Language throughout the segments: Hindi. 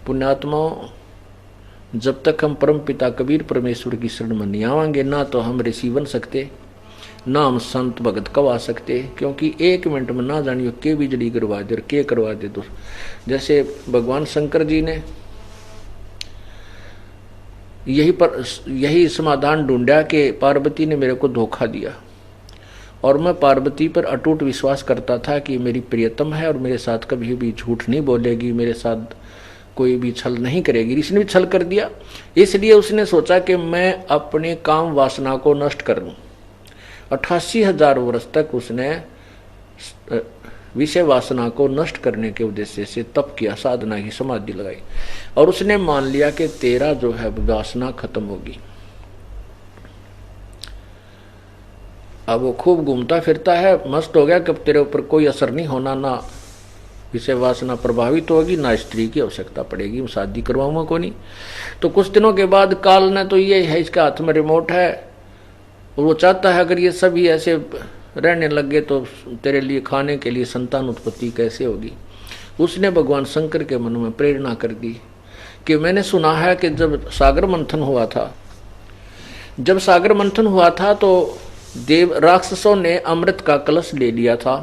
पुण्यात्माओं, जब तक हम परम पिता कबीर परमेश्वर की शरण में नहीं आवांगे, ना तो हम ऋषि बन सकते, ना हम संत भगत कवा सकते, क्योंकि 1 मिनट में ना जानियो के बिजली करवा दे और के करवा दे। तो जैसे भगवान शंकर जी ने यही समाधान ढूंढा कि पार्वती ने मेरे को धोखा दिया और मैं पार्वती पर अटूट विश्वास करता था कि मेरी प्रियतम है और मेरे साथ कभी भी झूठ नहीं बोलेगी, मेरे साथ कोई भी छल नहीं करेगी। इसने भी छल कर दिया, इसलिए उसने सोचा कि मैं अपने काम वासना को नष्ट कर दूं। 88,000 वर्ष तक उसने विषय वासना को नष्ट करने के उद्देश्य से तप किया, साधना की समाधि लगाई और उसने मान लिया कि तेरा जो है वासना खत्म होगी। अब वो खूब घूमता फिरता है, मस्त हो गया कि अब तेरे ऊपर कोई असर नहीं होना, ना विषय वासना प्रभावित होगी, ना स्त्री की आवश्यकता पड़ेगी, शादी करवाऊंगा को नहीं। तो कुछ दिनों के बाद काल ने तो ये है, इसके हाथ में रिमोट है, वो चाहता है अगर ये सभी ऐसे रहने लग गए तो तेरे लिए खाने के लिए संतान उत्पत्ति कैसे होगी। उसने भगवान शंकर के मन में प्रेरणा कर दी कि मैंने सुना है कि जब सागर मंथन हुआ था तो देव राक्षसों ने अमृत का कलश ले लिया था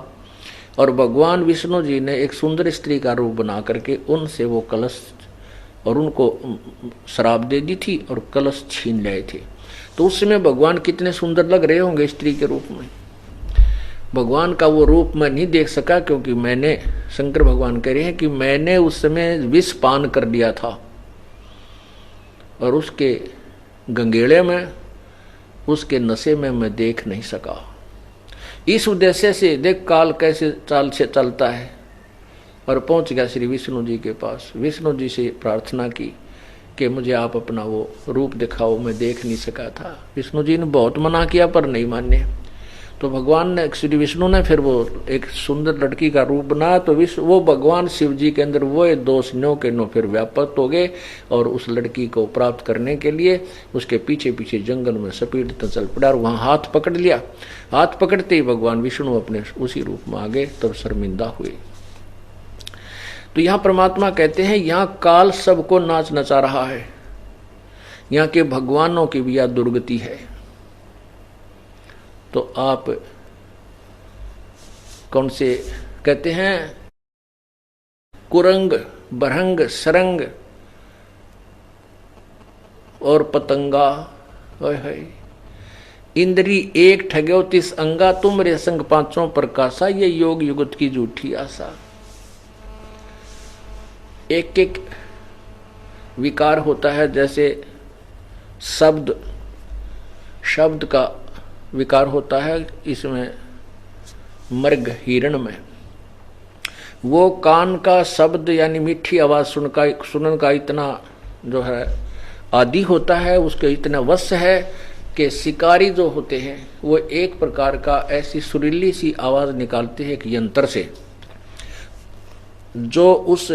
और भगवान विष्णु जी ने एक सुंदर स्त्री का रूप बना करके उनसे वो कलश और उनको शराब दे दी थी और कलश छीन लाए थे। तो उस समय भगवान कितने सुंदर लग रहे होंगे स्त्री के रूप में। भगवान का वो रूप मैं नहीं देख सका क्योंकि मैंने, शंकर भगवान कह रहे हैं कि मैंने उस समय विष पान कर लिया था और उसके गंगेड़े में, उसके नशे में मैं देख नहीं सका। इस उद्देश्य से देख काल कैसे चाल से चलता है और पहुंच गया श्री विष्णु जी के पास। विष्णु जी से प्रार्थना की कि मुझे आप अपना वो रूप दिखाओ, मैं देख नहीं सका था। विष्णु जी ने बहुत मना किया पर नहीं माने। तो भगवान ने, श्री विष्णु ने फिर वो एक सुंदर लड़की का रूप बनाया। तो वो भगवान शिव जी के अंदर वो दोष नो के नो फिर व्यापक हो गए और उस लड़की को प्राप्त करने के लिए उसके पीछे पीछे जंगल में सपीटता चल पड़ा और वहां हाथ पकड़ लिया। हाथ पकड़ते ही भगवान विष्णु अपने उसी रूप में आ गए, तब शर्मिंदा हुए। तो यहाँ परमात्मा कहते हैं यहाँ काल सबको नाच नचा रहा है, यहाँ के भगवानों की भी यह दुर्गति है। तो आप कौन से कहते हैं, कुरंग, बरहंग, सरंग और पतंगा, इंद्री एक ठग्यो 30 अंगा, तुम रे संग पांचों प्रकाशा, ये योग युगत की झूठी आशा। एक एक विकार होता है, जैसे शब्द का विकार होता है इसमें, मृग हिरण में वो कान का शब्द यानी मीठी आवाज सुनने का इतना जो है आदि होता है, उसके इतना वश है कि शिकारी जो होते हैं वो एक प्रकार का ऐसी सुरीली सी आवाज निकालते हैं एक यंत्र से, जो उस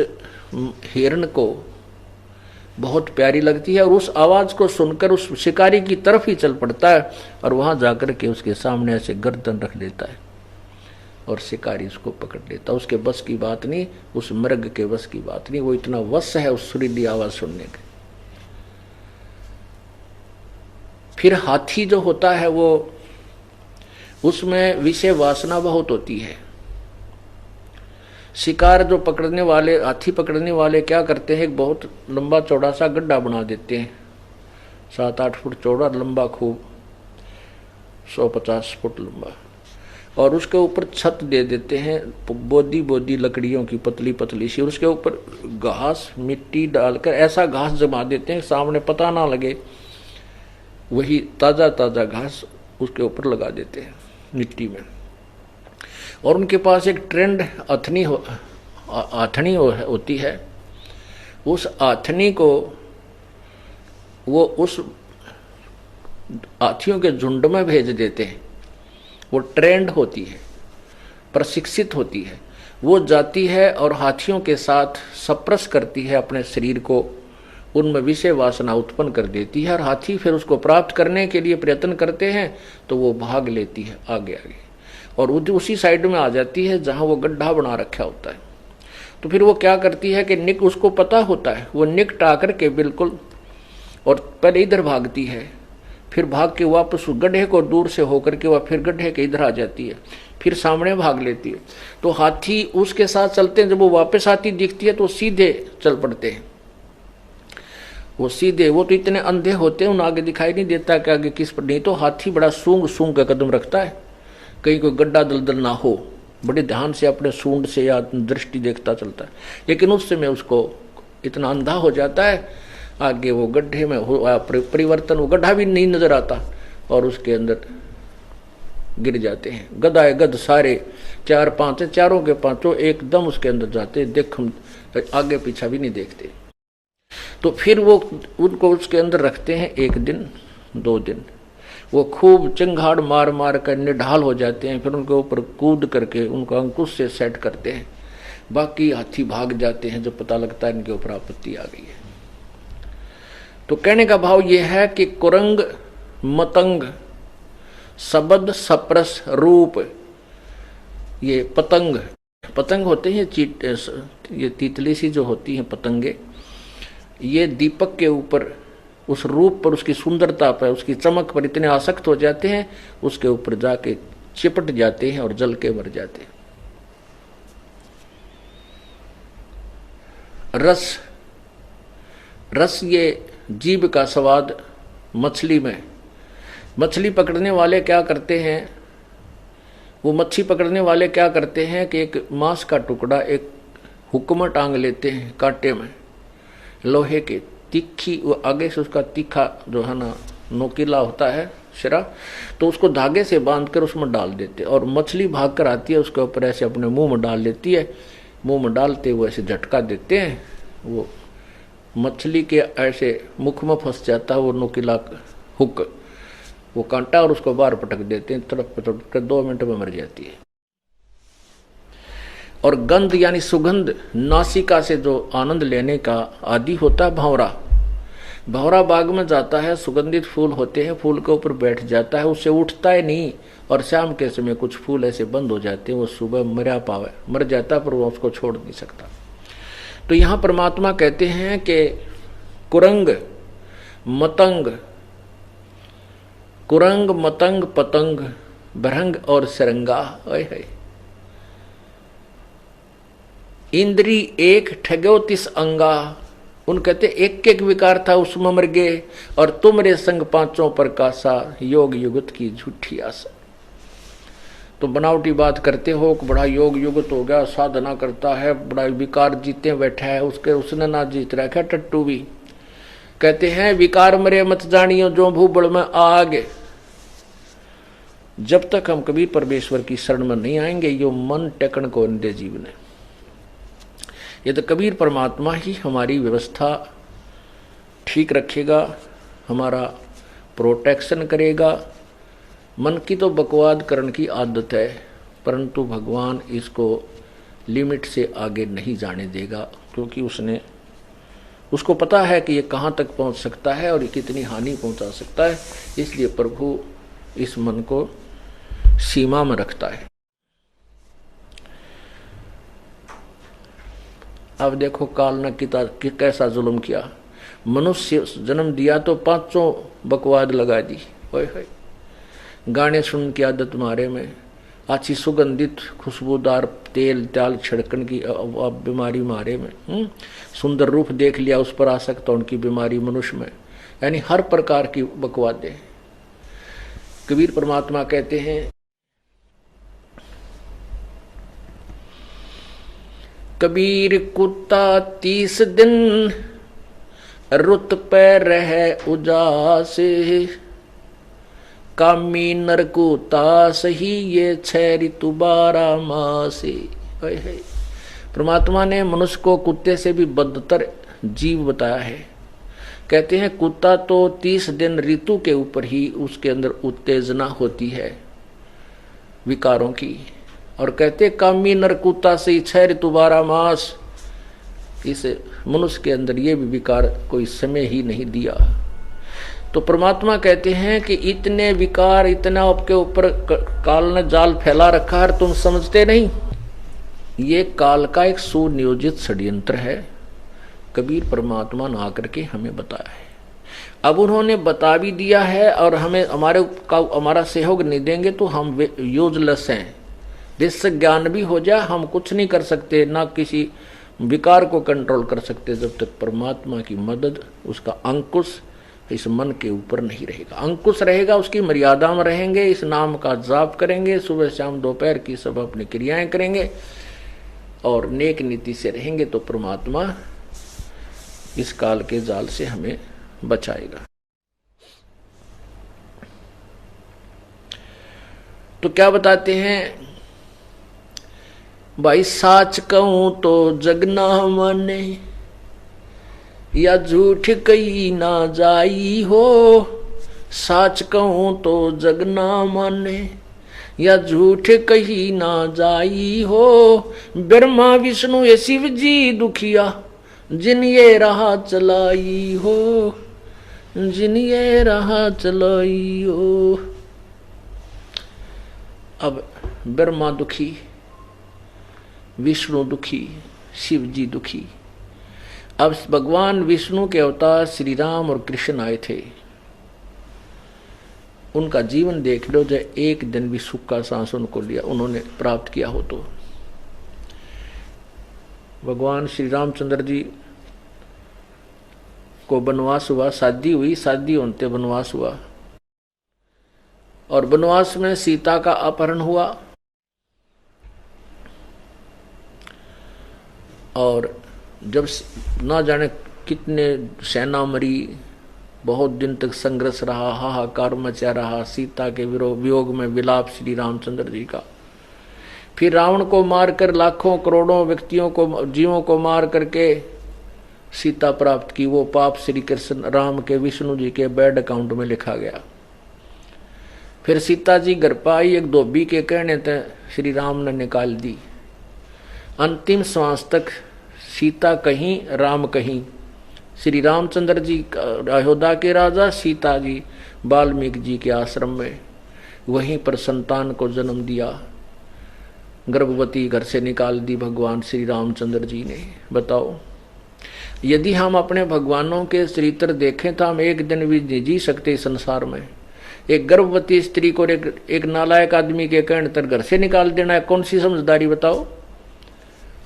हिरण को बहुत प्यारी लगती है और उस आवाज को सुनकर उस शिकारी की तरफ ही चल पड़ता है और वहां जाकर के उसके सामने ऐसे गर्दन रख देता है और शिकारी उसको पकड़ लेता। उसके बस की बात नहीं, उस मृग के बस की बात नहीं, वो इतना वश है उस सुरीली आवाज सुनने के। फिर हाथी जो होता है वो, उसमें विषय वासना बहुत होती है। शिकार जो पकड़ने वाले, हाथी पकड़ने वाले क्या करते हैं, एक बहुत लंबा चौड़ा सा गड्ढा बना देते हैं, 7-8 फुट चौड़ा, लंबा खूब 150 फुट लंबा, और उसके ऊपर छत दे देते हैं बोदी लकड़ियों की पतली पतली सी, और उसके ऊपर घास मिट्टी डालकर ऐसा घास जमा देते हैं सामने पता ना लगे, वही ताजा घास उसके ऊपर लगा देते हैं मिट्टी में। और उनके पास एक ट्रेंड आथनी होती है, उस आथनी को वो उस हाथियों के झुंड में भेज देते हैं। वो ट्रेंड होती है, प्रशिक्षित होती है, वो जाती है और हाथियों के साथ सप्रेस करती है अपने शरीर को, उनमें विषय वासना उत्पन्न कर देती है और हाथी फिर उसको प्राप्त करने के लिए प्रयत्न करते हैं तो वो भाग लेती है आगे और उसी साइड में आ जाती है जहां वो गड्ढा बना रखा होता है। तो फिर वो क्या करती है कि निक, उसको पता होता है, वो निकटा करके बिल्कुल, और पहले इधर भागती है, फिर भाग के वापस गड्ढे को दूर से होकर के वह फिर गड्ढे के इधर आ जाती है, फिर सामने भाग लेती है। तो हाथी उसके साथ चलते हैं, जब वो वापस आती दिखती है तो सीधे चल पड़ते हैं, वो सीधे, वो तो इतने अंधे होते हैं उन्हें आगे दिखाई नहीं देता कि आगे किस पर, नहीं तो हाथी बड़ा सूंघ सूंघ का कदम रखता है, कहीं कोई गड्ढा दलदल ना हो, बड़े ध्यान से अपने सूंड से या दृष्टि देखता चलता है। लेकिन उस समय उसको इतना अंधा हो जाता है, आगे वो गड्ढे में हुआ परिवर्तन, वो गड्ढा भी नहीं नजर आता और उसके अंदर गिर जाते हैं। गदाए गद सारे 4-5 है, चारों के पांचों एकदम उसके अंदर जाते, देख हम आगे पीछा भी नहीं देखते। तो फिर वो उनको उसके अंदर रखते हैं 1 दिन 2 दिन, वो खूब चिंगाड़ मार मार कर निढाल हो जाते हैं, फिर उनके ऊपर कूद करके उनको अंकुश से सेट करते हैं। बाकी हाथी भाग जाते हैं जब पता लगता है इनके ऊपर आपत्ति आ गई है। तो कहने का भाव ये है कि कुरंग मतंग शब्द सप्रस रूप, ये पतंग, पतंग होते हैं ये तितली सी जो होती हैं पतंगे, ये दीपक के ऊपर उस रूप पर, उसकी सुंदरता पर, उसकी चमक पर इतने आसक्त हो जाते हैं, उसके ऊपर जाके चिपट जाते हैं और जल के मर जाते हैं। रस, रस ये जीभ का स्वाद मछली में, मछली पकड़ने वाले क्या करते हैं, वो मच्छी पकड़ने वाले क्या करते हैं कि एक मांस का टुकड़ा एक हुक में टांग लेते हैं, कांटे में लोहे के, तीखी, वो आगे से उसका तीखा जो है ना नोकीला होता है शिरा, तो उसको धागे से बांधकर उसमें डाल देते, और मछली भाग कर आती है उसके ऊपर ऐसे अपने मुंह में डाल लेती है, मुंह में डालते वो ऐसे झटका देते हैं, वो मछली के ऐसे मुख में फंस जाता है वो नोकीला हुक, वो कांटा, और उसको बाहर पटक देते हैं, तड़प पटक कर 2 मिनट में मर जाती है। और गंध यानी सुगंध, नासिका से जो आनंद लेने का आदि होता है भंवरा, भंवरा बाग में जाता है, सुगंधित फूल होते हैं, फूल के ऊपर बैठ जाता है, उससे उठता है नहीं, और शाम के समय कुछ फूल ऐसे बंद हो जाते हैं, वो सुबह मर जाता है, पर वो उसको छोड़ नहीं सकता। तो यहाँ परमात्मा कहते हैं कि कुरंग मतंग, कुरंग मतंग पतंग भरंग और सरंगा, इंद्री एक ठगो 30 अंगा, उन कहते एक एक विकार था उसमें मर गए, और तुमरे संग 5 प्रकाशा, योग युगत की झूठी आशा। तो बनावटी बात करते हो कि बड़ा योग युगत हो गया, साधना करता है, बड़ा विकार जीते बैठा है, उसने ना जीत रखा टट्टू भी। कहते हैं विकार मरे मत जानियो जो भूबड़ में आग, जब तक हम कभी परमेश्वर की शरण में नहीं आएंगे यो मन टेकन को दे जीवन। ये तो कबीर परमात्मा ही हमारी व्यवस्था ठीक रखेगा, हमारा प्रोटेक्शन करेगा। मन की तो बकवाद करने की आदत है, परंतु भगवान इसको लिमिट से आगे नहीं जाने देगा, क्योंकि उसको पता है कि ये कहाँ तक पहुँच सकता है और ये कितनी हानि पहुँचा सकता है। इसलिए प्रभु इस मन को सीमा में रखता है। अब देखो काल ने कैसा जुल्म किया, मनुष्य जन्म दिया तो 5 बकवाद लगा दी, ओए गाने सुन की आदत मारे में, अच्छी सुगंधित खुशबूदार तेल त्याल छिड़कन की बीमारी मारे में, सुंदर रूप देख लिया उस पर आसक्त उनकी बीमारी मनुष्य में, यानी हर प्रकार की बकवादें। कबीर परमात्मा कहते हैं कबीर कुत्ता 30 दिन रुत पे रहे उजास, कामी नरकुता सही ये 6 ऋतु 12 मास। परमात्मा ने मनुष्य को कुत्ते से भी बदतर जीव बताया है। कहते हैं कुत्ता तो 30 दिन ऋतु के ऊपर ही उसके अंदर उत्तेजना होती है विकारों की, और कहते कामी नरकुत्ता से 6 ऋतु 12 मास, इस मनुष्य के अंदर ये भी विकार कोई समय ही नहीं दिया। तो परमात्मा कहते हैं कि इतने विकार, इतना आपके ऊपर काल ने जाल फैला रखा है, तुम समझते नहीं। ये काल का एक सुनियोजित षड्यंत्र है, कबीर परमात्मा ने आकर के हमें बताया है। अब उन्होंने बता भी दिया है और हमें हमारा सहयोग नहीं देंगे तो हम यूजलेस हैं। जिससे ज्ञान भी हो जाए हम कुछ नहीं कर सकते, ना किसी विकार को कंट्रोल कर सकते जब तक परमात्मा की मदद, उसका अंकुश इस मन के ऊपर नहीं रहेगा। अंकुश रहेगा, उसकी मर्यादा में रहेंगे, इस नाम का जाप करेंगे, सुबह शाम दोपहर की सब अपनी क्रियाएं करेंगे और नेक नीति से रहेंगे तो परमात्मा इस काल के जाल से हमें बचाएगा। तो क्या बताते हैं भाई, साच कहूं तो जग ना माने, या झूठ कही ना जाई हो। साच कहूं तो जग ना माने, या झूठ कही ना जाई हो। ब्रह्मा विष्णु ये शिव जी दुखिया, जिन ये राह चलाई हो, जिन ये राह चलाई हो। अब ब्रह्मा दुखी, विष्णु दुखी, शिव जी दुखी। अब भगवान विष्णु के अवतार श्री राम और कृष्ण आए थे, उनका जीवन देख लो, जो एक दिन भी सुख का सांस उनको लिया उन्होंने प्राप्त किया हो तो। भगवान श्री रामचंद्र जी को वनवास हुआ, शादी हुई, शादी होते वनवास हुआ और वनवास में सीता का अपहरण हुआ और जब ना जाने कितने सेना मरी, बहुत दिन तक संघर्ष रहा, हाहाकार मचा रहा, सीता के वियोग में विलाप श्री रामचंद्र जी का। फिर रावण को मारकर लाखों करोड़ों व्यक्तियों को, जीवों को मार करके सीता प्राप्त की। वो पाप श्री कृष्ण राम के, विष्णु जी के बैड अकाउंट में लिखा गया। फिर सीता जी घर पर आई, एक धोबी के कहने तक श्री राम ने निकाल दी। अंतिम श्वास तक सीता कहीं, राम कहीं। श्री रामचंद्र जी अयोध्या के राजा, सीता जी वाल्मीकि जी के आश्रम में, वहीं पर संतान को जन्म दिया। गर्भवती घर से निकाल दी भगवान श्री रामचंद्र जी ने। बताओ, यदि हम अपने भगवानों के चरित्र देखें तो हम एक दिन भी नहीं जी सकते संसार में। एक गर्भवती स्त्री को एक नालायक आदमी के कहने तक घर से निकाल देना है, कौन सी समझदारी बताओ।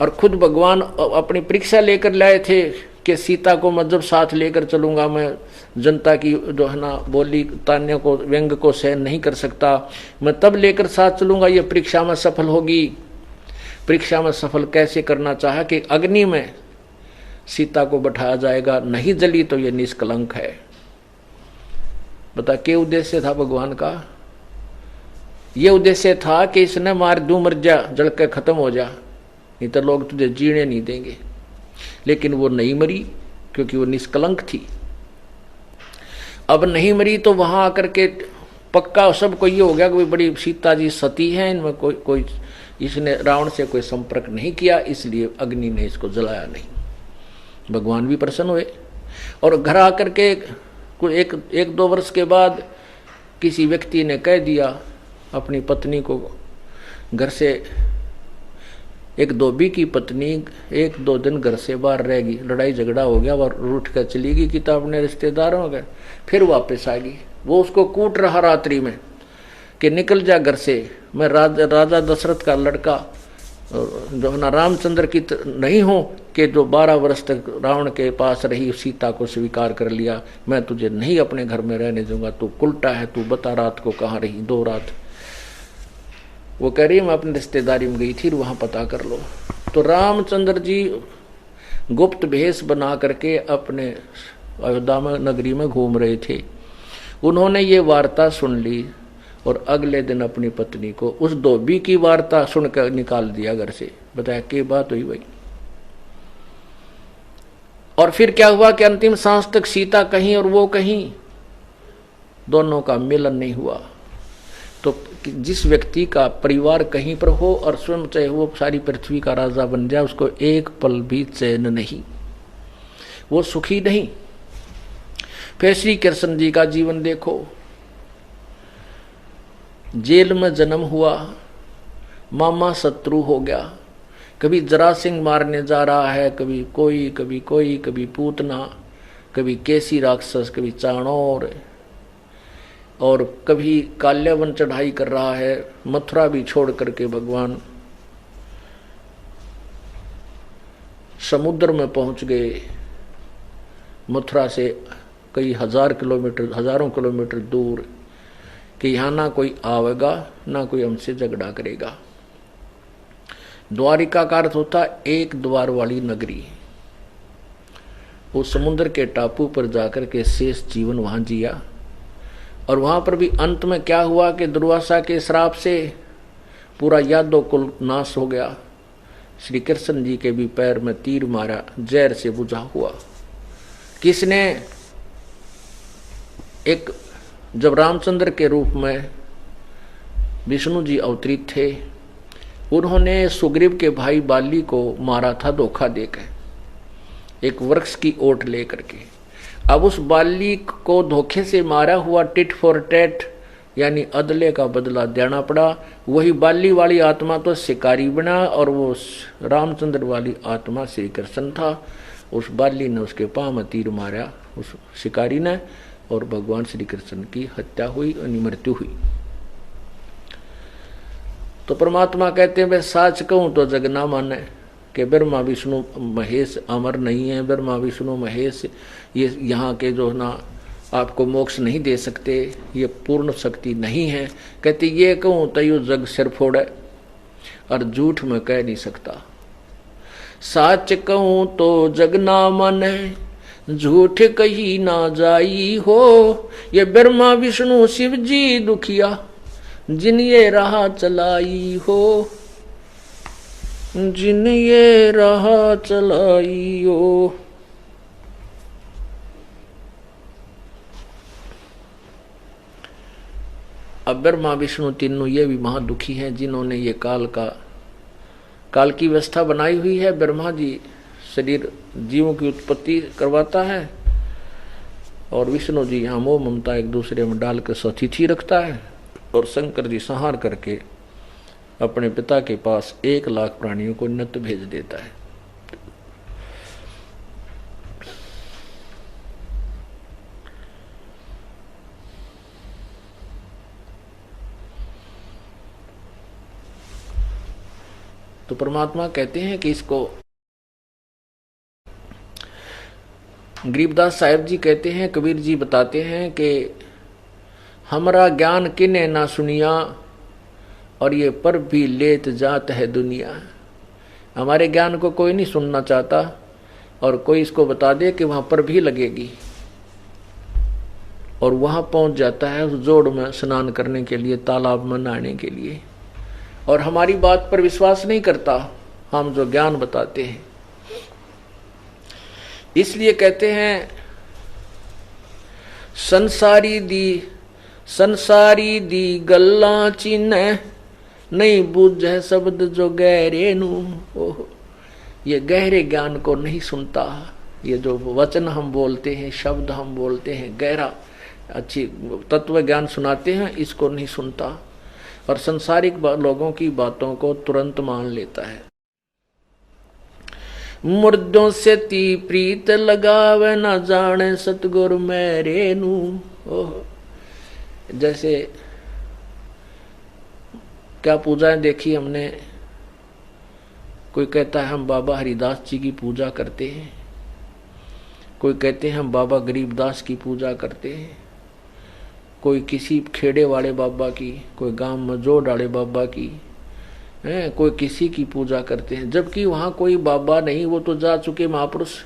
और खुद भगवान अपनी परीक्षा लेकर लाए थे कि सीता को मैं जब साथ लेकर चलूंगा, मैं जनता की जो है ना बोली तान्य को, व्यंग को सहन नहीं कर सकता, मैं तब लेकर साथ चलूंगा, ये परीक्षा में सफल होगी। परीक्षा में सफल कैसे करना चाहा कि अग्नि में सीता को बैठाया जाएगा, नहीं जली तो ये निष्कलंक है। बता क्या उद्देश्य था भगवान का? ये उद्देश्य था कि इसने मार दूं, मर जा, जल के खत्म हो जा, नहीं तो लोग तुझे जीने नहीं देंगे। लेकिन वो नहीं मरी क्योंकि वो निष्कलंक थी। अब नहीं मरी तो वहां आकर के पक्का सबको ये हो गया कि बड़ी सीता जी सती है, इनमें कोई इसने रावण से कोई संपर्क नहीं किया, इसलिए अग्नि ने इसको जलाया नहीं। भगवान भी प्रसन्न हुए और घर आकर के एक दो वर्ष के बाद किसी व्यक्ति ने कह दिया अपनी पत्नी को, घर से एक धोबी की पत्नी एक दो दिन घर से बाहर रहेगी, लड़ाई झगड़ा हो गया, वह रूठ कर चली गई कि अपने रिश्तेदारों के, फिर वापस आ गई। वो उसको कूट रहा रात्रि में कि निकल जा घर से, मैं राजा दशरथ का लड़का जो ना रामचंद्र की नहीं हूं कि जो 12 वर्ष तक रावण के पास रही, सीता को स्वीकार कर लिया। मैं तुझे नहीं अपने घर में रहने दूंगा, तू उल्टा है, तू बता रात को कहाँ रही, 2 रात। वो कह रही मैं अपनी रिश्तेदारी में गई थी, वहां पता कर लो। तो रामचंद्र जी गुप्त भेष बना करके अपने अयोध्या में नगरी में घूम रहे थे। उन्होंने ये वार्ता सुन ली और अगले दिन अपनी पत्नी को उस धोबी की वार्ता सुनकर निकाल दिया घर से। बताया क्या बात हुई भाई। और फिर क्या हुआ कि अंतिम सांस तक सीता कहीं और वो कहीं, दोनों का मिलन नहीं हुआ। तो जिस व्यक्ति का परिवार कहीं पर हो और स्वयं चाहे वो सारी पृथ्वी का राजा बन जाए, उसको एक पल भी चैन नहीं, वो सुखी नहीं। फिर श्री कृष्ण जी का जीवन देखो, जेल में जन्म हुआ, मामा शत्रु हो गया, कभी जरासिंह मारने जा रहा है, कभी कोई, कभी पूतना, कभी केसी राक्षस, कभी चाणोर, और कभी काल्यावन चढ़ाई कर रहा है। मथुरा भी छोड़ करके भगवान समुद्र में पहुंच गए। मथुरा से कई हजारों किलोमीटर दूर, कि यहाँ ना कोई आवेगा ना कोई हमसे झगड़ा करेगा। द्वारिका का अर्थ होता एक द्वार वाली नगरी। उस समुद्र के टापू पर जाकर के शेष जीवन वहां जिया, और वहां पर भी अंत में क्या हुआ कि दुर्वासा के श्राप से पूरा यादव कुल नाश हो गया। श्री कृष्ण जी के भी पैर में तीर मारा, जहर से बुझा हुआ। किसने? एक जब रामचंद्र के रूप में विष्णु जी अवतरित थे, उन्होंने सुग्रीव के भाई बाली को मारा था धोखा देकर, एक वृक्ष की ओट लेकर के। अब उस बाली को धोखे से मारा हुआ टिट फॉर टैट, यानी अदले का बदला देना पड़ा। वही बाली वाली आत्मा तो शिकारी बना, और वो रामचंद्र वाली आत्मा श्री कृष्ण था। उस बाली ने उसके पांव में तीर मारा, उस शिकारी ने, और भगवान श्री कृष्ण की हत्या हुई, मृत्यु हुई। तो परमात्मा कहते हैं, मैं साच कहूं तो जग ना माने, कि ब्रह्मा विष्णु महेश अमर नहीं है। ब्रह्मा विष्णु महेश ये यहाँ के जो ना आपको मोक्ष नहीं दे सकते, ये पूर्ण शक्ति नहीं है। कहते ये कहूं तो यू जग सिर फोड़े, और झूठ में कह नहीं सकता। साच कहूं तो जग ना माने, झूठ कही ना जाई हो। ये ब्रह्मा विष्णु शिव जी दुखिया, जिन ये राह चलाई हो, जिन ये राह चलाई हो। अब ब्रह्मा विष्णु तीनों ये भी महादुखी हैं, जिन्होंने ये काल की व्यवस्था बनाई हुई है। ब्रह्मा जी शरीर जीवों की उत्पत्ति करवाता है, और विष्णु जी यहाँ मोह ममता एक दूसरे में डालकर सतिथि रखता है, और शंकर जी संहार करके अपने पिता के पास 1 लाख प्राणियों को नित्य भेज देता है। तो परमात्मा कहते हैं कि इसको गरीबदास साहिब जी कहते हैं, कबीर जी बताते हैं कि हमरा ज्ञान किने ना सुनिया, और ये पर भी लेत जात है दुनिया। हमारे ज्ञान को कोई नहीं सुनना चाहता, और कोई इसको बता दे कि वहां पर भी लगेगी, और वहां पहुंच जाता है उस जोड़ में स्नान करने के लिए, तालाब में नहाने के लिए, और हमारी बात पर विश्वास नहीं करता हम जो ज्ञान बताते हैं। इसलिए कहते हैं, संसारी दी गल्ला चिन्ह, नहीं बूझे शब्द जो गहरे नू। ये गहरे ज्ञान को नहीं सुनता। ये जो वचन हम बोलते हैं, शब्द हम बोलते हैं, गहरा अच्छी तत्व ज्ञान सुनाते हैं, इसको नहीं सुनता, और संसारिक लोगों की बातों को तुरंत मान लेता है। मुर्दों से ती प्रीत लगावे, न जाने सतगुरु मेरे नू। जैसे क्या पूजाएं देखी हमने, कोई कहता है हम बाबा हरिदास जी की पूजा करते हैं, कोई कहते हैं हम बाबा गरीबदास की पूजा करते हैं, कोई किसी खेड़े वाले बाबा की, कोई गांव में जोड़ वाले बाबा की, कोई किसी की पूजा करते हैं, जबकि वहां कोई बाबा नहीं, वो तो जा चुके महापुरुष।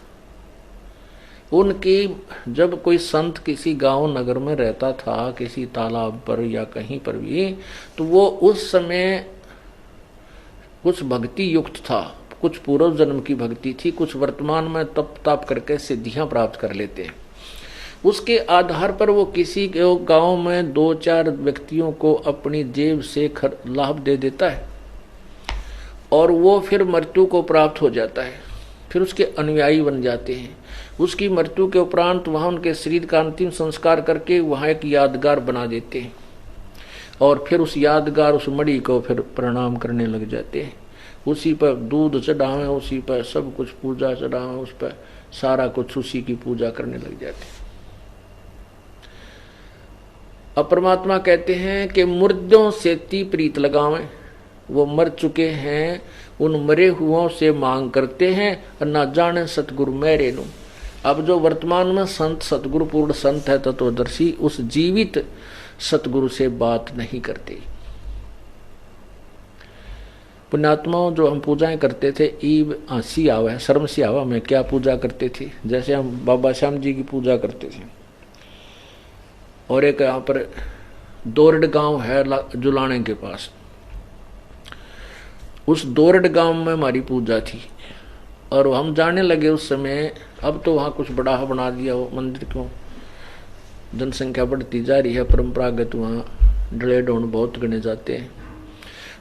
उनकी जब कोई संत किसी गांव नगर में रहता था, किसी तालाब पर या कहीं पर भी, तो वो उस समय कुछ भक्ति युक्त था, कुछ पूर्व जन्म की भक्ति थी, कुछ वर्तमान में तप ताप करके सिद्धियां प्राप्त कर लेते हैं। उसके आधार पर वो किसी गांव में 2-4 व्यक्तियों को अपनी जेब से लाभ दे देता है, और वो फिर मृत्यु को प्राप्त हो जाता है, फिर उसके अनुयायी बन जाते हैं। उसकी मृत्यु के उपरांत वहाँ उनके शरीर का अंतिम संस्कार करके वहाँ एक यादगार बना देते हैं, और फिर उस यादगार, उस मणि को फिर प्रणाम करने लग जाते हैं। उसी पर दूध चढ़ावे, उसी पर सब कुछ पूजा चढ़ावे, उस पर सारा कुछ उसी की पूजा करने लग जाते। अब परमात्मा कहते हैं कि मुर्दों से ती प्रीत लगावें, वो मर चुके हैं, उन मरे हुओं से मांग करते हैं, और ना जाने सतगुरु मेरे नु। अब जो वर्तमान में संत सतगुरु पूर्ण संत है तत्वदर्शी, उस जीवित सतगुरु से बात नहीं करते। पुण्यात्माओं जो हम पूजाएं करते थे, ईब हंसी आवा, शर्म सी आवा, में क्या पूजा करते थे। जैसे हम बाबा श्याम जी की पूजा करते थे, और एक यहाँ पर दोरड गांव है जुलाने के पास, उस दोरड गांव में हमारी पूजा थी, और हम जाने लगे उस समय। अब तो वहाँ कुछ बड़ा बना दिया वो मंदिर, क्यों जनसंख्या बढ़ती जा रही है, परंपरागत वहाँ डले ढोंड बहुत गणे जाते हैं।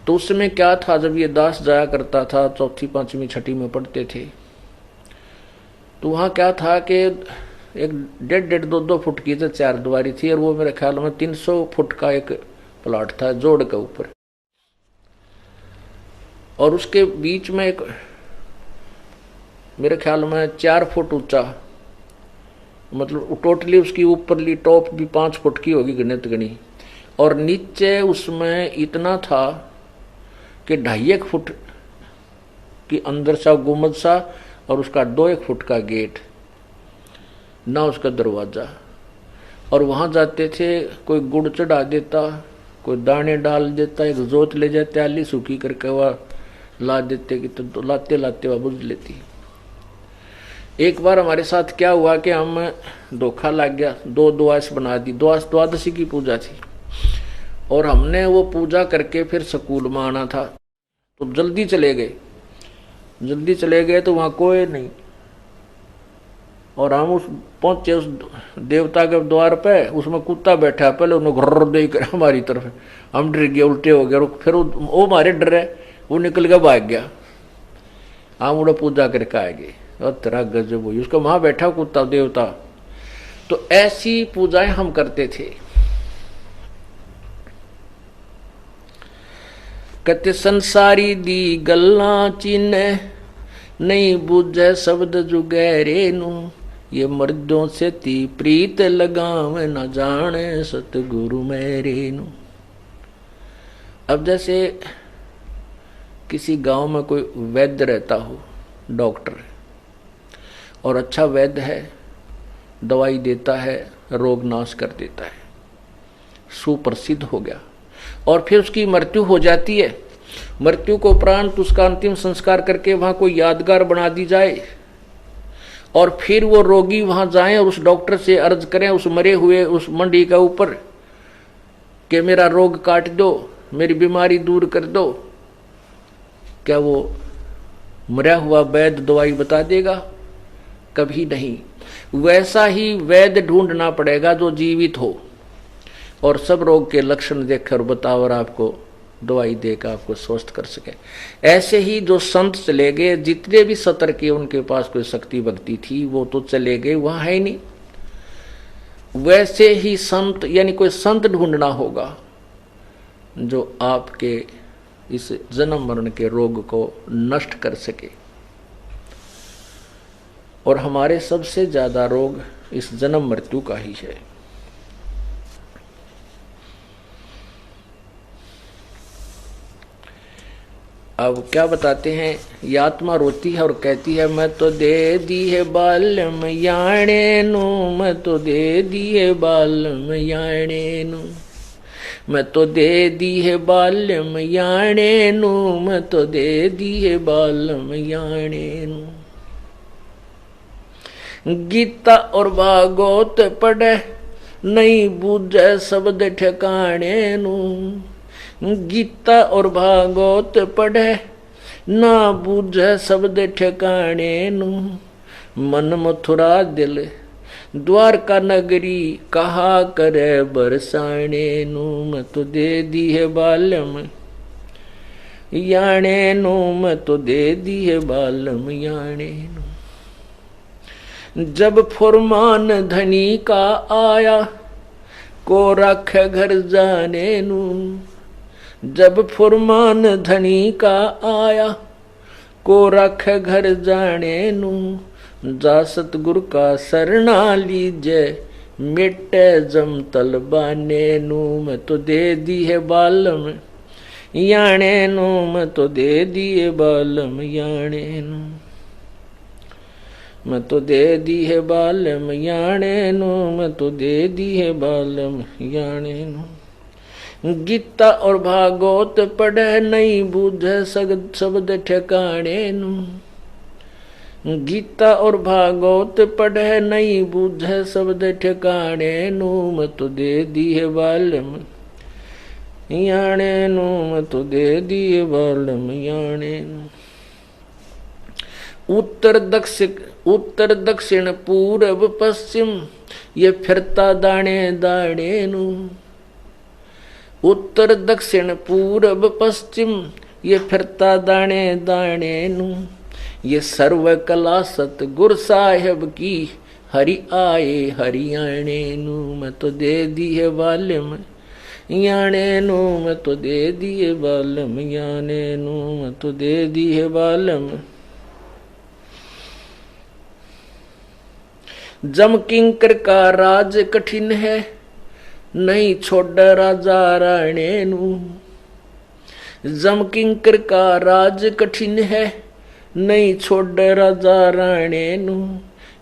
तो उस समय क्या था, जब ये दास जाया करता था, चौथी पांचवी छठी में पढ़ते थे, तो वहाँ क्या था कि एक 1.5 2 फुट की तो 4 दीवारी थी, और वो मेरे ख्याल में 300 फुट का एक प्लॉट था जोड़ के ऊपर, और उसके बीच में एक मेरे ख्याल में 4 फुट ऊंचा, मतलब टोटली उसकी ऊपरली टॉप भी 5 फुट की होगी गणित गणी, और नीचे उसमें इतना था कि 2.5 फुट की अंदर सा गुम्बद सा, और उसका 2-1 फुट का गेट, ना उसका दरवाजा। और वहां जाते थे, कोई गुड़ चढ़ा देता, कोई दाने डाल देता, एक जोत ले जाते आली सूखी करके वह ला देते कि तो लाते लाते वह बुझ लेती। एक बार हमारे साथ क्या हुआ कि हम धोखा लग गया, 2 द्वादश बना दी, द्वादशी की पूजा थी, और हमने वो पूजा करके फिर स्कूल में आना था, तो जल्दी चले गए तो वहां कोई नहीं, और हम पहुंचे उस देवता के द्वार पे, उसमें कुत्ता बैठा, पहले उन्हें घर्र देकर हमारी तरफ, हम डर गए, उल्टे हो गए, फिर वो हमारे डर है, वो निकल के भाग गया, हम उड़ा पूजा करके आएंगे, और तेरा गजब हुई, उसका वहां बैठा कुत्ता देवता। तो ऐसी पूजाएं हम करते थे। कहते संसारी दी गल्ला चिन्ह, नहीं बूझे शब्द जुगैरे नू, ये मर्दों से ती प्रीत लगावे, न जाने सतगुरु मेरे नू। अब जैसे किसी गांव में कोई वैद्य रहता हो, डॉक्टर, और अच्छा वैद्य है, दवाई देता है, रोग नाश कर देता है, सुप्रसिद्ध हो गया, और फिर उसकी मृत्यु हो जाती है। मृत्यु को उपरांत उसका अंतिम संस्कार करके वहां कोई यादगार बना दी जाए, और फिर वो रोगी वहां जाएं और उस डॉक्टर से अर्ज करें, उस मरे हुए उस मंडी का ऊपर, कि मेरा रोग काट दो, मेरी बीमारी दूर कर दो। क्या वो मरा हुआ वैद्य दवाई बता देगा? कभी नहीं। वैसा ही वैद्य ढूंढना पड़ेगा जो जीवित हो और सब रोग के लक्षण देखकर बताओ और आपको दवाई देकर आपको स्वस्थ कर सके। ऐसे ही जो संत चले गए, जितने भी सतर के उनके पास कोई शक्ति भक्ति थी वो तो चले गए, वहां है ही नहीं। वैसे ही संत यानी कोई संत ढूंढना होगा जो आपके इस जन्म मरण के रोग को नष्ट कर सके। और हमारे सबसे ज्यादा रोग इस जन्म मृत्यु का ही है। अब क्या बताते हैं, ये आत्मा रोती है और कहती है मैं तो दे दी है बालम याणे नु, मैं तो दे दी है बालम याणे नु, मैं तो दे दी है बालम याणे नु, मैं तो दे दी है बालम याणे नु। गीता और भागवत पढ़े नहीं बूझे शब्द ठिकाने नु, गीता और भागवत पढ़े ना बूझे शब्द ठिकाने नु, मन मथुरा दिल द्वारका नगरी कहा करे बरसाने नु, मैं तो दे दी है बालम याणे नु, मैं तो दे दी है बालम याणे नु। जब फुरमान धनी का आया को रख घर जाने नु, जब फुरमान धनी का आया को रख घर जाने नू, जा सतगुरु का शरणा लीजे, मिटे जम तलबाने नू। मैं तो दे दी है बालम याने नू, मैं तो दे दिए बालम याने नू, मैं तो दे दी है बालम याने नू, मैं तो दे दी है बालम याने नू। गीता और भागवत पढ़े नहीं बूझे शब्द ठिकाने नू, गीता और भागवत पढ़े नहीं बूझे शब्द ठिकाने नू, मैं तो दे दी है बालम याने नू, मैं तो दे दी है बालम याने नू। उत्तर दक्षिण पूर्व पश्चिम ये फिरता दाने दाने नू, उत्तर दक्षिण पूर्व पश्चिम ये फिरता दाने दाने नू। ये सर्व कला सतगुरु साहेब की हरि आए हरियाणे नू, मैं तो दे दी है बालम याने नू, मैं तो दे दी है बालम याने नू, मैं तो दे दी है बालम। जम किंकर का राज कठिन है, नहीं छोड़ राजा राणे नू, जम किंकर का राज कठिन है, नहीं छोड़ राजा राणे नू।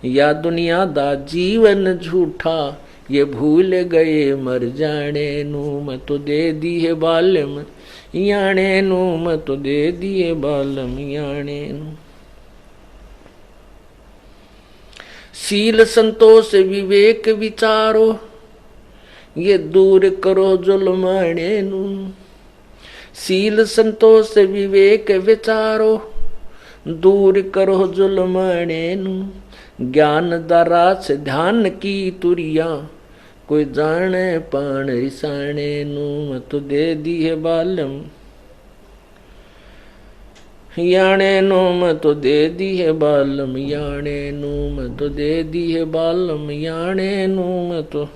या दुनिया दा जीवन झूठा, ये भूल गए मर जाने नू, मैं तो दे दी है बालम याणे नू, मैं तो दे दी है बालम याणे नू। शील संतोष विवेक विचारो, ये दूर करो जुल्माने नू, शील संतोष विवेक विचारो, दूर करो जुल्माने नू। ज्ञान दरा से ध्यान की तुरिया, कोई जाने पान रिसाने नू, मैं तो दे दी है बालम याणे नू, मैं तो दे दी है बालम याणे नू, मैं तो दे दी है बालम याणे नू। मैं तो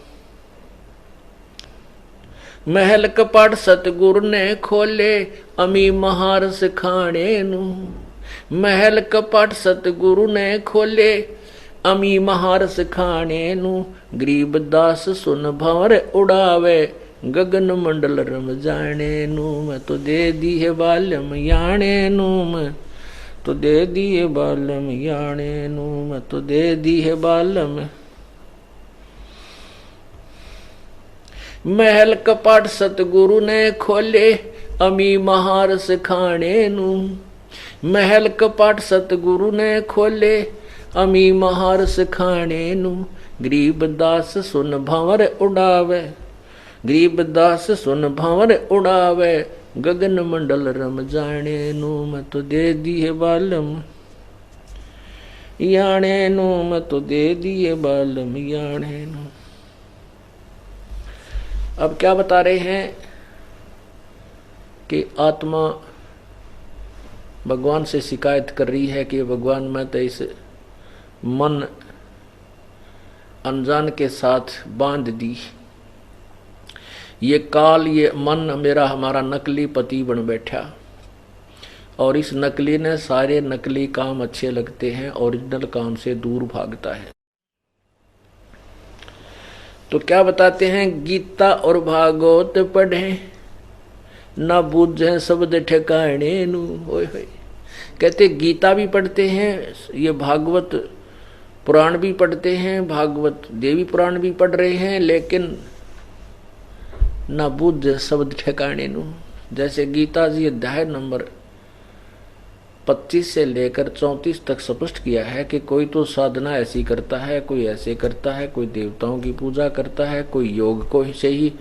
महल कपाट सतगुरु ने खोले, अमी महार सिखाने नू, महल कपाट सतगुरु ने खोले, अमी महार सिखाने नू। गरीब दास सुन भंवर उड़ावे, गगन मंडल रम जाने नू, मैं तो दे दी है बालम याणे नू, मैं तो दे दी है बालम याणे नू, मैं तो दे दी है बालम। महल कपाट सतगुरु ने खोले, अमी महार सिखाने नू, महल कपाट सतगुरु ने खोले, अमी महार सिखाने नू। गरीब दास सुन भंवर उड़ावे, गरीब दास सुन भंवर उड़ावे, गगन मंडल रम जाने नू, मैं तो दे दी है बालम याणे नू, मैं तो दे दी है बालम याणे नू। अब क्या बता रहे हैं कि आत्मा भगवान से शिकायत कर रही है कि भगवान मैं तो इस मन अनजान के साथ बांध दी, ये काल ये मन मेरा हमारा नकली पति बन बैठा, और इस नकली ने सारे नकली काम अच्छे लगते हैं, ओरिजिनल काम से दूर भागता है। तो क्या बताते हैं, गीता और भागवत पढ़े ना बूझे शब्द ठिकाने नू। होय होय, कहते गीता भी पढ़ते हैं, ये भागवत पुराण भी पढ़ते हैं, भागवत देवी पुराण भी पढ़ रहे हैं, लेकिन ना बुद्ध शब्द ठिकाने नू। जैसे गीता जी अध्याय नंबर 25 से लेकर 34 तक स्पष्ट किया है कि कोई तो साधना ऐसी करता है, कोई ऐसे करता है, कोई देवताओं की पूजा करता है, कोई योग को से ही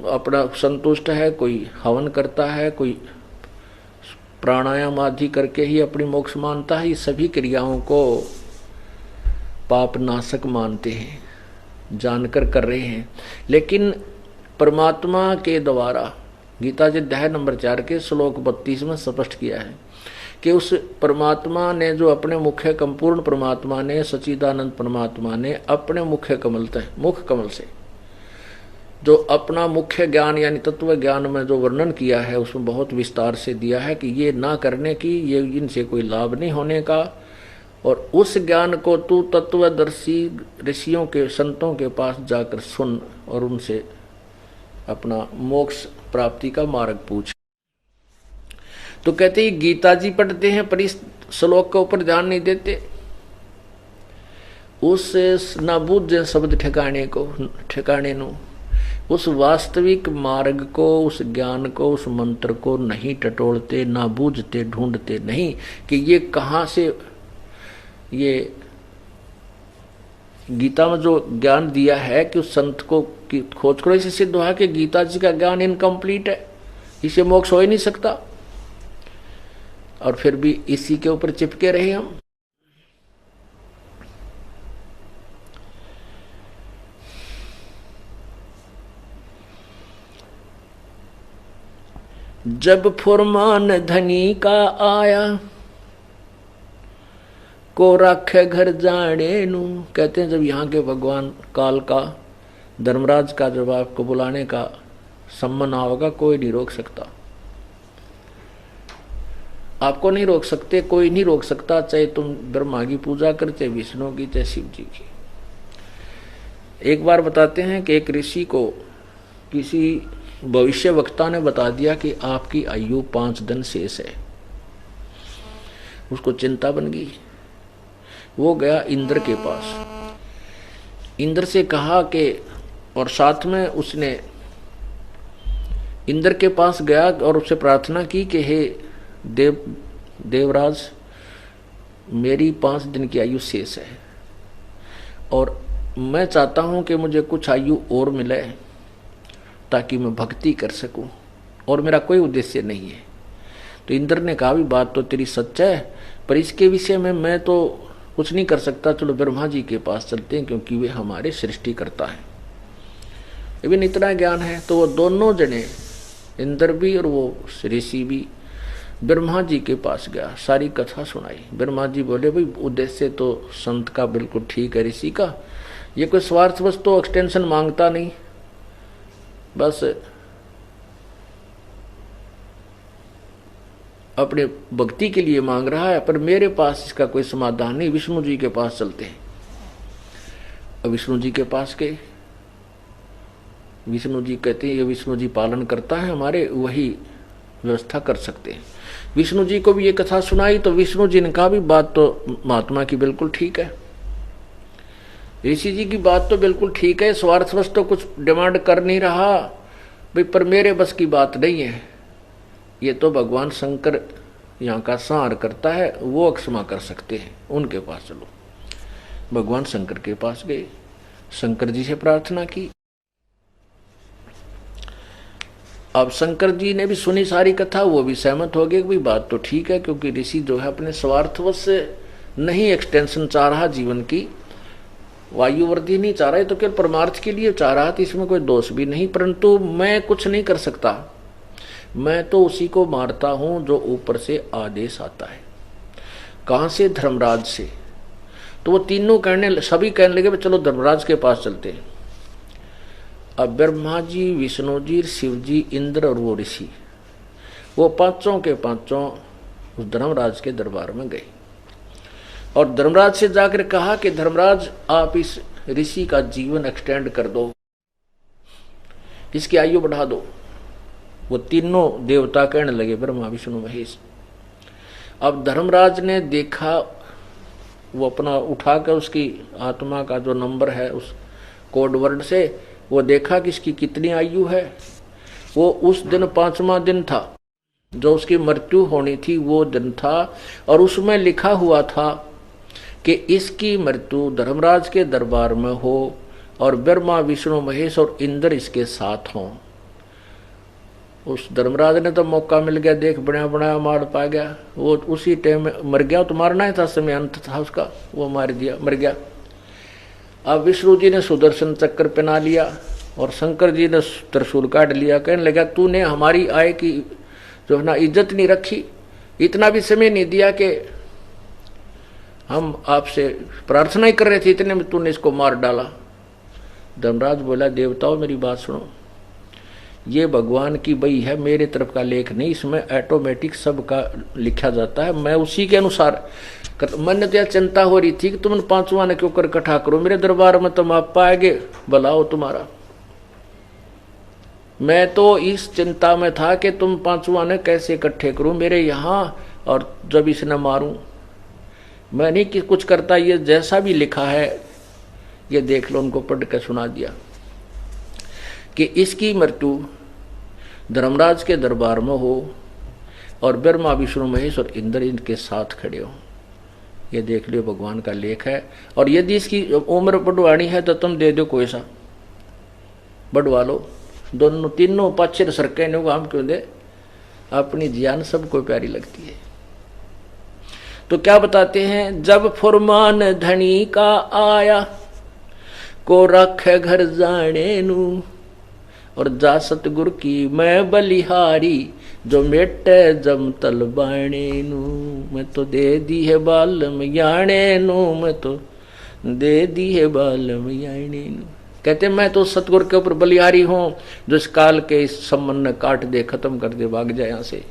अपना संतुष्ट है, कोई हवन करता है, कोई प्राणायाम आदि करके ही अपनी मोक्ष मानता है। ये सभी क्रियाओं को पाप नाशक मानते हैं, जानकर कर रहे हैं। लेकिन परमात्मा के द्वारा गीता जी अध्याय नंबर 4 के श्लोक 32 में स्पष्ट किया है कि उस परमात्मा ने जो अपने मुख्य पूर्ण परमात्मा ने, सच्चिदानंद परमात्मा ने अपने मुख कमल से जो अपना मुख्य ज्ञान यानी तत्व ज्ञान में जो वर्णन किया है उसमें बहुत विस्तार से दिया है कि ये ना करने की, ये इनसे कोई लाभ नहीं होने का। और उस ज्ञान को तू तत्वदर्शी ऋषियों के संतों के पास जाकर सुन और उनसे अपना मोक्ष प्राप्ति का मार्ग पूछ। तो कहते हैं गीता जी पढ़ते हैं पर इस श्लोक के ऊपर ध्यान नहीं देते। उस ना बूझ शब्द ठिकाने नु उस वास्तविक मार्ग को, उस ज्ञान को, उस मंत्र को नहीं टटोलते, ना बूझते, ढूंढते नहीं कि ये कहाँ से, ये गीता में जो ज्ञान दिया है कि उस संत को की खोज करो। इसे सिद्ध हुआ कि गीता जी का ज्ञान इनकम्प्लीट है, इसे मोक्ष हो ही नहीं सकता। और फिर भी इसी के ऊपर चिपके रहे हम। जब फुरमान धनी का आया को रखे घर जाने नू। कहते हैं जब यहाँ के भगवान काल का, धर्मराज का जब आपको बुलाने का सम्मान होगा, कोई नहीं रोक सकता। आपको नहीं रोक सकते, कोई नहीं रोक सकता, चाहे तुम ब्रह्मा की पूजा कर, चाहे विष्णु की, चाहे शिव जी की। एक बार बताते हैं कि एक ऋषि को किसी भविष्य वक्ता ने बता दिया कि आपकी आयु 5 दिन शेष है। उसको चिंता बन गई। वो गया इंद्र के पास। इंद्र से कहा कि, और साथ में उसने इंद्र के पास गया और उससे प्रार्थना की कि हे देवराज, मेरी 5 दिन की आयु शेष है और मैं चाहता हूं कि मुझे कुछ आयु और मिले ताकि मैं भक्ति कर सकूं, और मेरा कोई उद्देश्य नहीं है। तो इंद्र ने कहा भी बात तो तेरी सच है, पर इसके विषय में मैं तो कुछ नहीं कर सकता। चलो ब्रह्मा जी के पास चलते हैं क्योंकि वे हमारे सृष्टिकर्ता हैं, लेकिन इतना ज्ञान है। तो वो दोनों जने, इंद्र भी और वो ऋषि भी, ब्रह्मा जी के पास गया, सारी कथा सुनाई। ब्रह्मा जी बोले भाई उद्देश्य तो संत का बिल्कुल ठीक है, ऋषि का, ये कोई स्वार्थवश तो एक्सटेंशन मांगता नहीं, बस अपने भक्ति के लिए मांग रहा है, पर मेरे पास इसका कोई समाधान नहीं। विष्णु जी के पास चलते हैं। अब विष्णु जी के पास गए। विष्णु जी कहते हैं ये विष्णु जी पालन करता है हमारे, वही व्यवस्था कर सकते हैं। विष्णु जी को भी ये कथा सुनाई तो विष्णु जी ने कहा भी बात तो महात्मा की बिल्कुल ठीक है, ऋषि जी की बात तो बिल्कुल ठीक है, स्वार्थवश तो कुछ डिमांड कर नहीं रहा भाई, पर मेरे बस की बात नहीं है। ये तो भगवान शंकर यहाँ का संहार करता है, वो क्षमा कर सकते हैं, उनके पास चलो। भगवान शंकर के पास गए, शंकर जी से प्रार्थना की। अब शंकर जी ने भी सुनी सारी कथा, वो भी सहमत हो गए कि बात तो ठीक है, क्योंकि ऋषि जो है अपने स्वार्थवश से नहीं एक्सटेंशन चाह रहा, जीवन की वायु वृद्धि नहीं चाह रहा है, तो केवल परमार्थ के लिए चाह रहा था, इसमें कोई दोष भी नहीं। परंतु मैं कुछ नहीं कर सकता, मैं तो उसी को मारता हूं जो ऊपर से आदेश आता है। कहां से? धर्मराज से। तो वो तीनों सभी कहने लगे चलो धर्मराज के पास चलते हैं। अब ब्रह्मा जी, विष्णु जी, शिव जी, इंद्र और वो ऋषि, वो पांचों के पांचों उस धर्मराज के दरबार में गए और धर्मराज से जाकर कहा कि धर्मराज आप इस ऋषि का जीवन एक्सटेंड कर दो, इसकी आयु बढ़ा दो। वो तीनों देवता कहने लगे, ब्रह्मा विष्णु महेश। अब धर्मराज ने देखा, वो अपना उठाकर उसकी आत्मा का जो नंबर है उस कोड वर्ड से वो देखा कि इसकी कितनी आयु है। वो उस दिन 5वां दिन था, जो उसकी मृत्यु होनी थी वो दिन था, और उसमें लिखा हुआ था कि इसकी मृत्यु धर्मराज के दरबार में हो और ब्रह्मा विष्णु महेश और इंद्र इसके साथ हों। उस धर्मराज ने तो मौका मिल गया, देख बनाया बनाया मार पा गया। वो उसी टाइम में मर गया, तो मारना ही था, समय अंत था उसका, वो मार दिया, मर गया। अब विष्णु जी ने सुदर्शन चक्र पहना लिया और शंकर जी ने त्रिशूल काट लिया। कहने लगा तूने हमारी आय की जो है ना इज्जत नहीं रखी, इतना भी समय नहीं दिया कि हम आपसे प्रार्थना ही कर रहे थे, इतने में तूने इसको मार डाला। धर्मराज बोला, देवताओं मेरी बात सुनो, ये भगवान की बई है, मेरे तरफ का लेख नहीं, इसमें ऑटोमेटिक सबका लिखा जाता है, मैं उसी के अनुसार मन तो चिंता हो रही थी कि तुम पांचवा ने क्यों कर इकट्ठा करो, मेरे दरबार में तुम आप पाएंगे भलाओ तुम्हारा। मैं तो इस चिंता में था कि तुम पांचवा ने कैसे इकट्ठे करूं मेरे यहाँ, और जब इसने मारूं, मैं नहीं कि कुछ करता, ये जैसा भी लिखा है ये देख लो। उनको पढ़ के सुना दिया कि इसकी मृत्यु धर्मराज के दरबार में हो और ब्रह्मा विष्णु महेश और इंद्र इनके साथ खड़े हो, ये देख लियो भगवान का लेख है। और यदि इसकी उम्र बढ़वानी है तो तुम दे दो, कोई सा बढ़वा लो, दोनों तीनों पाछे सरके ने हम क्यों दे, अपनी जान सबको प्यारी लगती है। तो क्या बताते हैं, जब फुरमान धनी का आया को रखे घर जाने नू, और जा सतगुर की मैं बलिहारी जो मेटे जम तल बाणे नू, मैं तो दे दी है बालम याणे नू, मैं तो दे दी है बालम याणे नू। कहते मैं तो सतगुर के ऊपर बलिहारी हूं, जो इस काल के इस संबंध काट दे, खत्म कर दे, भाग जाए यहां से।